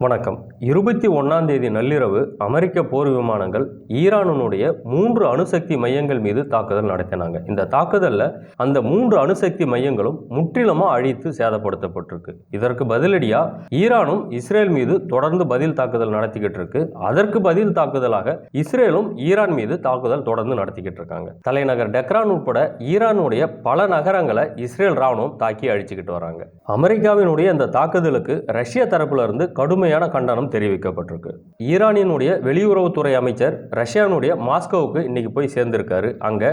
வணக்கம். 21ஆம் தேதி நள்ளிரவு அமெரிக்க போர் விமானங்கள் ஈரானுடைய 3 அணுசக்தி மையங்கள் மீது தாக்குதல் நடத்தினாங்க. இந்த தாக்குதலில் அந்த 3 அணுசக்தி மையங்களும் முற்றிலுமாக அழித்து சேதப்படுத்தப்பட்டிருக்கு. இதற்கு பதிலடியாக ஈரானும் இஸ்ரேல் மீது தொடர்ந்து பதில் தாக்குதல் நடத்திக்கிட்டு இருக்கு. அதற்கு பதில் தாக்குதலாக இஸ்ரேலும் ஈரான் மீது தாக்குதல் தொடர்ந்து நடத்திக்கிட்டு இருக்காங்க. தலைநகர் டெக்ரான் உட்பட ஈரானுடைய பல நகரங்களை இஸ்ரேல் ராணுவம் தாக்கி அழிச்சுக்கிட்டு வராங்க. அமெரிக்காவினுடைய இந்த தாக்குதலுக்கு ரஷ்ய தரப்புல இருந்து கடுமையான கண்டனம் தெரிவிக்கப்பட்டிருக்கு. ஈரானினுடைய வெளியுறவுத்துறை அமைச்சர் ரஷ்யானுடைய மாஸ்கோவுக்கு இன்னைக்கு போய் சேர்ந்திருக்காரு. அங்க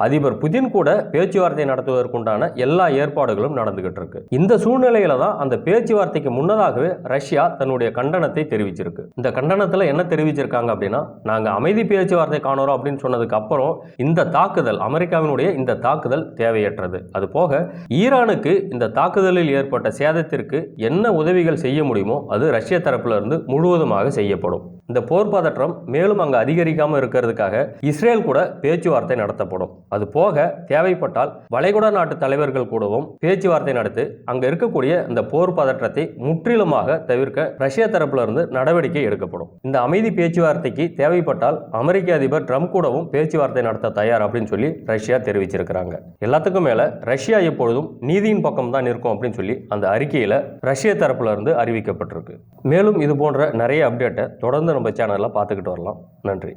அதிபர் புதின் கூட பேச்சுவார்த்தை நடத்துவதற்குண்டான எல்லா ஏற்பாடுகளும் நடந்துகிட்டு இருக்கு. இந்த சூழ்நிலையில தான் அந்த பேச்சுவார்த்தைக்கு முன்னதாகவே ரஷ்யா தன்னுடைய கண்டனத்தை தெரிவிச்சிருக்கு. இந்த கண்டனத்தில் என்ன தெரிவிச்சிருக்காங்க அப்படின்னா, நாங்க அமைதி பேச்சுவார்த்தை காணோம் அப்படின்னு சொன்னதுக்கு அப்புறம் இந்த தாக்குதல், அமெரிக்காவினுடைய இந்த தாக்குதல் தேவையற்றது. அது போக ஈரானுக்கு இந்த தாக்குதலில் ஏற்பட்ட சேதத்திற்கு என்ன உதவிகள் செய்ய முடியுமோ அது ரஷ்ய தரப்புல இருந்து முழுவதுமாக செய்யப்படும். இந்த போர் பதற்றம் மேலும் அங்கு அதிகரிக்காமல் இருக்கிறதுக்காக இஸ்ரேல் கூட பேச்சுவார்த்தை நடத்தப்படும். அது போக தேவைப்பட்டால் வளைகுடா நாட்டு தலைவர்கள் கூடவும் பேச்சுவார்த்தை நடத்தி அங்க இருக்கக்கூடிய இந்த போர் பதற்றத்தை முற்றிலுமாக தவிர்க்க ரஷ்ய தரப்புல இருந்து நடவடிக்கை எடுக்கப்படும். இந்த அமைதி பேச்சுவார்த்தைக்கு தேவைப்பட்டால் அமெரிக்க அதிபர் ட்ரம்ப் கூடவும் பேச்சுவார்த்தை நடத்த தயார் அப்படின்னு சொல்லி ரஷ்யா தெரிவிச்சிருக்கிறாங்க. எல்லாத்துக்கும் மேல ரஷ்யா எப்பொழுதும் நீதியின் பக்கம் தான் இருக்கும் அப்படின்னு சொல்லி அந்த அறிக்கையில ரஷ்ய தரப்புல இருந்து அறிவிக்கப்பட்டிருக்கு. மேலும் இது போன்ற நிறைய அப்டேட்டை தொடர்ந்து நம்ம சேனலில் பார்த்துக்கிட்டு வரலாம். நன்றி.